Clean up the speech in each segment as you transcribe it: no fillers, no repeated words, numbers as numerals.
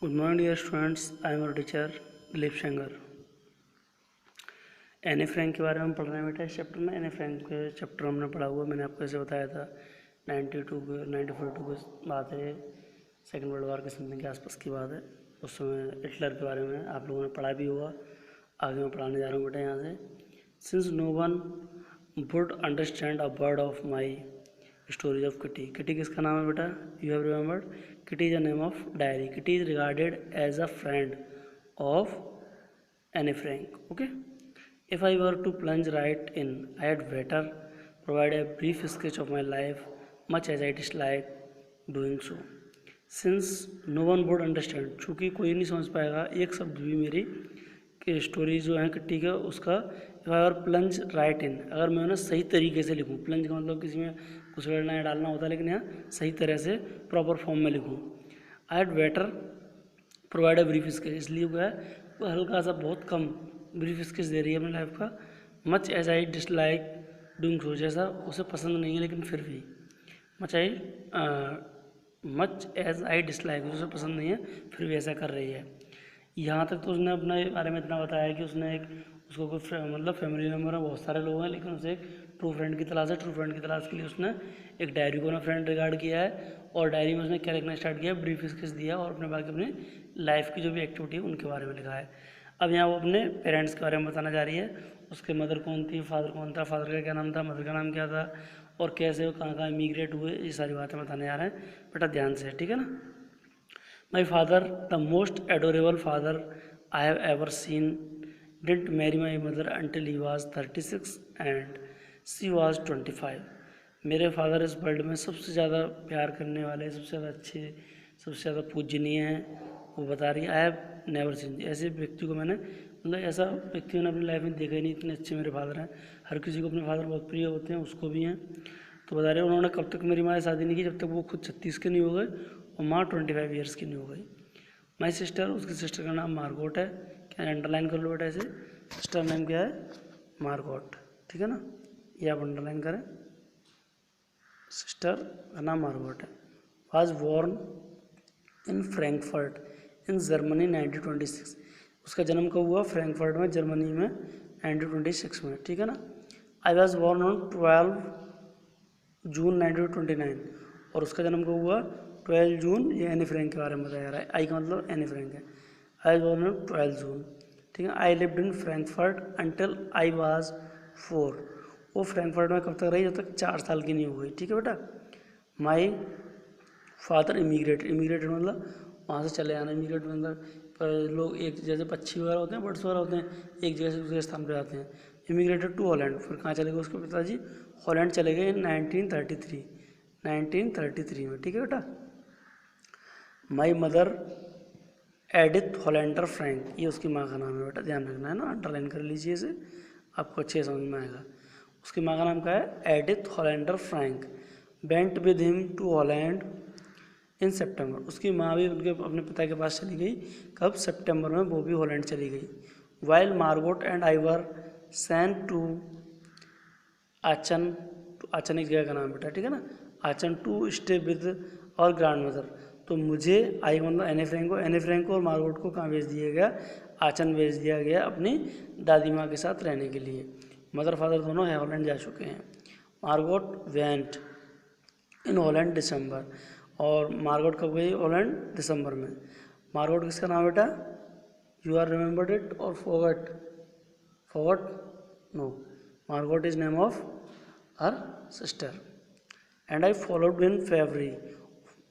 Good morning, dear students. I am your teacher Dilip Shengar. Anne Frank के बारे में पढ़ रहे हैं बेटा। इस चैप्टर में एनी फ्रैंक के चैप्टर हमने पढ़ा हुआ, मैंने आपको ऐसे बताया था 92 की बात है, सेकेंड वर्ल्ड वॉर के समथिंग के आसपास की बात है। उस समय हिटलर के बारे में आप लोगों ने पढ़ा भी हुआ। आगे मैं पढ़ाने जा रहा हूँ बेटा यहाँ से। Since no one would understand a word of my stories of Kitty. Kitty किसका नाम है बेटा? You have remembered, Kitty is a name of diary. Kitty is regarded as a friend of Anne Frank. Okay, if I were to plunge right in, I had better provide a brief sketch of my life, much as I dislike doing so. Since no one would understand, चूँकि कोई नहीं समझ पाएगा एक शब्द भी मेरी कि स्टोरी जो है किट्टी का उसका। if I were plunge right in, अगर मैं उन्हें सही तरीके से लिखूँ, प्लंज का मतलब किसी में कुछ करना या डालना होता है, लेकिन यहाँ सही तरह से प्रॉपर फॉर्म में लिखूँ। I had better provide a brief sketch, इसलिए वो है वो हल्का सा बहुत कम ब्रीफ स्केच दे रही है अपनी लाइफ का। Much as I dislike doing so, जैसा उसे पसंद नहीं है लेकिन फिर भी। मच एज आई डिसलाइक, उसे पसंद नहीं है फिर भी ऐसा कर रही है। यहाँ तक तो उसने अपने बारे में इतना बताया कि उसने एक उसको कोई मतलब फैमिली मेम्बर है, बहुत सारे लोग हैं, लेकिन उसे एक ट्रू फ्रेंड की तलाश है। ट्रू फ्रेंड की तलाश के लिए उसने एक डायरी को ना फ्रेंड रिगार्ड किया है, और डायरी में उसने क्या लिखना स्टार्ट किया, ब्रीफ स्केच दिया और अपने बाकी अपनी लाइफ की जो भी एक्टिविटी है उनके बारे में लिखा है। अब यहाँ वो अपने पेरेंट्स के बारे में बताना जा रही है। उसके मदर कौन थी, फादर कौन था, फादर का क्या नाम था, मदर का नाम क्या था, और कैसे वो कहाँ कहाँ इमीग्रेट हुए, ये सारी बातें बताने जा रहे हैं बेटा, ध्यान से, ठीक है ना। My father, the most adorable father I have ever seen, didn't marry my mother until he was 36 and she was 25। मेरे फादर इस वर्ल्ड में सबसे ज़्यादा प्यार करने वाले, सबसे ज़्यादा अच्छे, सबसे ज़्यादा पूजनीय हैं। वो बता रही है आई हैव नेवर सीन, ऐसे व्यक्ति को मैंने मतलब ऐसा व्यक्ति मैंने अपनी लाइफ में देखा ही नहीं, इतने अच्छे मेरे फादर हैं। हर किसी को अपने फादर बहुत प्रिय होते हैं, उसको भी हैं। तो बता रहे हैं उन्होंने कब तक मेरी माँ से शादी नहीं की, जब तक वो खुद 36 के नहीं हो गए और माँ 25 ईयर्स की नहीं हो गई। माई सिस्टर, उसकी सिस्टर का नाम मार्गोट है। क्या अंडरलाइन कर लो बेटा ऐसे, सिस्टर नेम क्या है? मार्गोट, ठीक है ना, ये आप अंडरलाइन करें। सिस्टर का नाम मार्गोट है। Was born in Frankfurt in Germany 1926। उसका जन्म कब हुआ? फ्रैंकफर्ट में, जर्मनी में 1926 में, ठीक है ना। आई वॉज बॉर्न ऑन 12 जून 1929, और उसका जन्म कब हुआ? 12 जून। ये एनी फ्रैंक के बारे में बताया जा रहा है, आई का मतलब एनी फ्रैंक है। आई वॉज बॉर्न ऑन 12 जून, ठीक है। I lived in Frankfurt until I was 4। वो फ्रैंकफर्ट में कब तक रही? जब तक 4 साल की नहीं हो गई, ठीक है बेटा। माई फादर इमीग्रेटेड मतलब वहाँ से चले आना। इमीग्रेट मतलब लोग एक जैसे पक्षी वगैरह होते हैं, बर्ड्स वगैरह होते हैं, एक जगह से दूसरे स्थान पर आते हैं। इमीग्रेटेड टू हॉलैंड, फिर कहाँ चले गए उसके पिताजी? हॉलैंड चले गए 1933 में, ठीक है बेटा। My mother Edith Hollander Frank, ये उसकी माँ का नाम है बेटा, ध्यान रखना है ना, अंडरलाइन कर लीजिए इसे, आपको अच्छे समझ में आएगा। उसकी माँ का नाम क्या है? Edith Hollander Frank. Went with him to Holland in September, उसकी माँ भी उनके अपने पिता के पास चली गई। कब? सितंबर में वो भी हॉलैंड चली गई। While Margot and I were sent to Aachen, Aachen एक जगह का नाम बेटा, ठीक है ना, Aachen to stay with our grandmother. तो मुझे आई मतलब एनी फ्रैंक को और मार्गोट को कहाँ भेज दिया गया? आचन भेज दिया गया अपनी दादी माँ के साथ रहने के लिए। मदर फादर दोनों हॉलैंड जा चुके हैं। मार्गोट वेंट इन हॉलैंड दिसंबर, और मार्गोट कब गई हॉलैंड? दिसंबर में। मार्गोट किसका नाम बेटा? You are remembered it or forgot? No, Margot is name of her sister. And I followed in February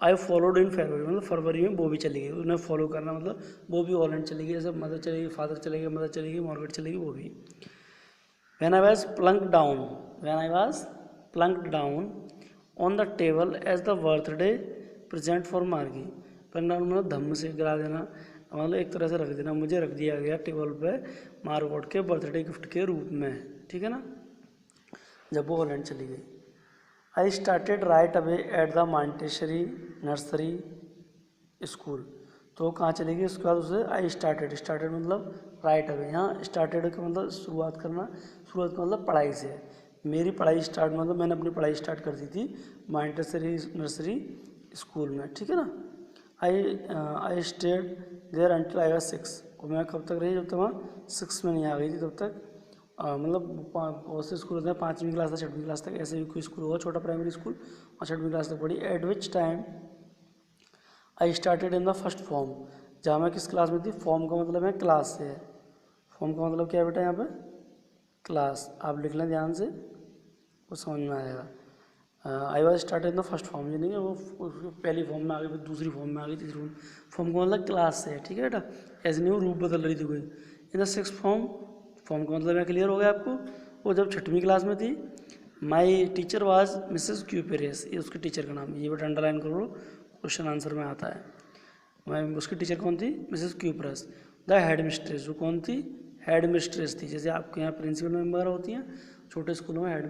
मतलब फरवरी में वो भी चली गई। उन्हें फॉलो करना मतलब वो भी हॉलैंड चली गई, जैसे मदर चली गई, फादर चले गए, मदर चली गई, मार्गोट चली गई, वो भी। When I was plunked down on the table as the birthday present for Margie. Plunk down मतलब धम्म से गिरा देना, मतलब एक तरह से रख देना, मुझे रख दिया गया टेबल पे मार्गोट के बर्थडे गिफ्ट के रूप में, ठीक है ना, जब वो हॉलैंड चली गई। I started right away at the Montessori nursery school. तो कहाँ चली गई उसके बाद? उसे आई स्टार्टेड मतलब राइट अवे। यहाँ स्टार्टेड का मतलब शुरुआत करना, शुरुआत का मतलब पढ़ाई से। मेरी पढ़ाई स्टार्ट मतलब मैंने अपनी पढ़ाई स्टार्ट कर दी थी मॉन्टेसरी नर्सरी स्कूल में, ठीक है ना। I stayed there until I was 6। और मैं कब तक रही, जब तक वहाँ 6 में नहीं आ गई थी तब तक। मतलब बहुत से स्कूल होते हैं 5वीं क्लास तक 6वीं क्लास तक, ऐसे भी कोई स्कूल होगा छोटा प्राइमरी स्कूल, और 6वीं क्लास तक पढ़ी। Eight which time I started in the first form. जहाँ मैं किस क्लास में थी, फॉर्म का मतलब है क्लास से है। फॉर्म का मतलब क्या है बेटा, यहाँ पे क्लास, आप लिख लें ध्यान से, वो समझ में आएगा। I was started in the first form, ये नहीं है वो पहली फॉर्म में आ गई, फिर दूसरी फॉर्म में आ गई, तीसरी फॉर्म का मतलब क्लास से है, ठीक है बेटा, ऐसे नहीं वो रूप बदल रही थी कोई। In the 6th form, form का मतलब है क्लियर हो गया आपको। वो जब 6वीं क्लास में थी, माई टीचर वाज मिसेस क्यूपेरियस, ये उसके टीचर का नाम, ये बेटा अंडरलाइन करो, क्वेश्चन आंसर में आता है। मैं उसकी टीचर कौन थी, Mrs cuprous. The head mistress, जो कौन थी, हेड मिस्ट्रेस थी। जैसे आपके यहाँ प्रिंसिपल मेंबर होती हैं छोटे स्कूलों में, head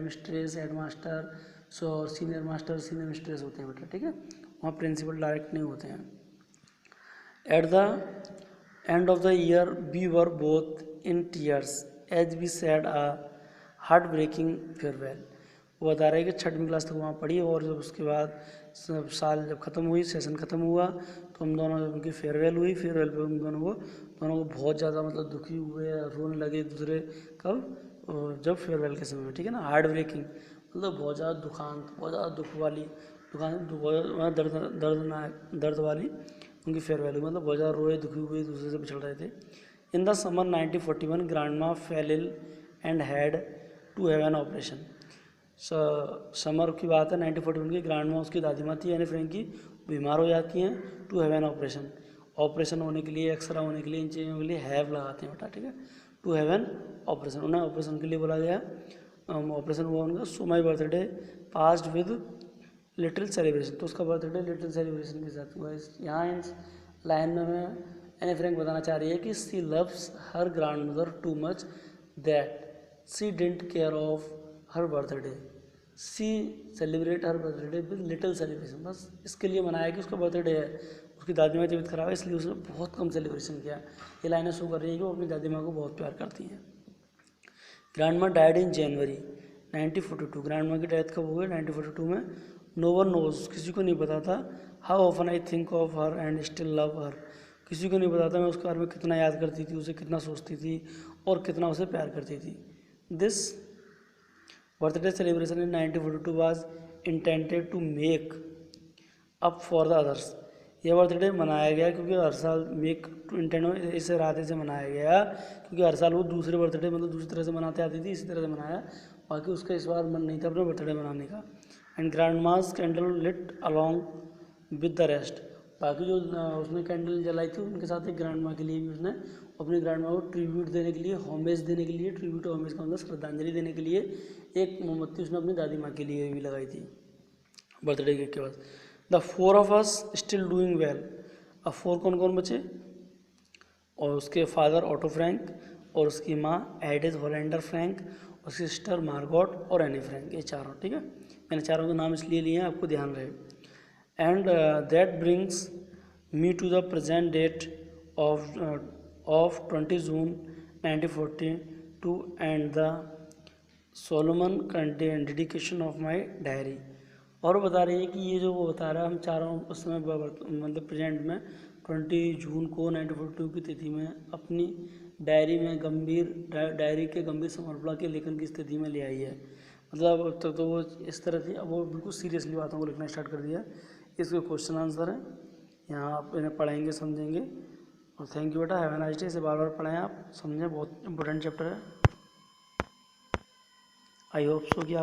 mistress, head master, senior master, senior mistress होते हैं बेटा, ठीक है, वहाँ प्रिंसिपल डायरेक्ट नहीं होते हैं। At the end of the year we were both in tears as we said a heartbreaking farewell. वो बता रहे हैं कि 6वीं क्लास तक वहाँ पढ़ी, और जब उसके बाद सब साल जब ख़त्म हुई, सेशन ख़त्म हुआ, तो हम दोनों, जब उनकी फेयरवेल हुई, फेयरवेल पे हम दोनों को बहुत ज़्यादा मतलब दुखी हुए, रोने लगे एक दूसरे। कब, जब फेयरवेल के समय में, ठीक है ना। हार्ट ब्रेकिंग मतलब बहुत ज़्यादा दुखांत, बहुत ज़्यादा दुख वाली, दर्द वाली उनकी फेयरवेल हुई, मतलब बहुत ज़्यादा रोए, दुखी हुए, एक दूसरे से बिछड़ रहे थे। In the summer 1941 grandma fell ill and had to have an operation. Summer की बात है 1941 की, ग्रैंड माँ उसकी दादी माँ थी यानी फ्रेंक की, बीमार हो जाती हैं, to have an operation, operation होने के लिए, एक्सरा होने के लिए, इन चीज़ों के लिए हैव लगाते हैं बेटा, ठीक है। टू हैव एन ऑपरेशन, उन्हें ऑपरेशन के लिए बोला गया, ऑपरेशन हुआ उनका। So my birthday passed with little celebration, तो उसका बर्थडे लिटिल सेलिब्रेशन के साथ हुआ। यहाँ इस लाइन में मैं एनी फ्रैंक बताना चाह रही है कि she loves her grandmother too much that she didn't care of her birthday, she celebrate her birthday with little celebration. बस इसके लिए मनाया कि उसका बर्थडे है, उसकी दादी माँ की तबीयत खराब है, इसलिए उसने बहुत कम सेलिब्रेशन किया। ये लाइनें शो कर रही है कि वो अपनी दादी माँ को बहुत प्यार करती हैं। ग्रैंड माँ डाइड इन जनवरी 1942, ग्रैंड माँ की डेथ कब हो गई, 1942 में। नो वन नोज, किसी को नहीं पता था, how often I think of her and still love हर, किसी को नहीं पता था मैं उसके बारे में कितना याद करती थी, उसे कितना सोचती थी और कितना उसे प्यार करती थी। This birthday celebration in 1942 was intended to make up for the others, यह बर्थडे मनाया गया क्योंकि हर साल मेक टू इंटेंट इस इरादे से मनाया गया क्योंकि हर साल वो दूसरे बर्थडे मतलब दूसरी तरह से मनाते आती थी, इसी तरह से मनाया, बाकी उसका इस बार मन नहीं था अपना बर्थडे मनाने का। And grandma's candle lit along with the rest, बाकी जो उसने कैंडल जलाई थी उनके साथ एक ग्रैंड माँ के लिए भी उसने अपनी ग्रैंड माँ को ट्रिब्यूट देने के लिए, होमेज देने के लिए, ट्रिब्यूट होमेज का मतलब श्रद्धांजलि देने के लिए एक मोमबत्ती उसने अपनी दादी माँ के लिए भी लगाई थी बर्थडे केक के बाद। The 4 of us still doing well, अब 4 कौन कौन बचे, और उसके फादर ऑटो फ्रैंक और उसकी माँ एडिथ होलेंडर फ्रैंक, उसकी सिस्टर मार्गोट और एनी फ्रैंक, ये चारों, ठीक है। मैंने चारों के नाम इसलिए लिए हैं आपको ध्यान रहे। And that brings me to the present date of 20 June 1942 and the solemn dedication of my diary. और बता रही है कि ये जो वो बता रहा है हम चारों उस समय मतलब प्रेजेंट में 20 जून को 1942 की तिथि में अपनी डायरी में डायरी के गंभीर समर्पण के लेखन की स्थिति में ले आई है। मतलब अब तक तो वो इस तरह थी, अब वो बिल्कुल सीरियसली बातों को लिखना स्टार्ट कर दिया। इसके क्वेश्चन आंसर है, यहाँ आप इन्हें पढ़ेंगे समझेंगे। और थैंक यू बेटा, हैव अ नाइस डे। इसे बार बार पढ़ें आप, समझें, बहुत इंपॉर्टेंट चैप्टर है। आई होप सो कि आप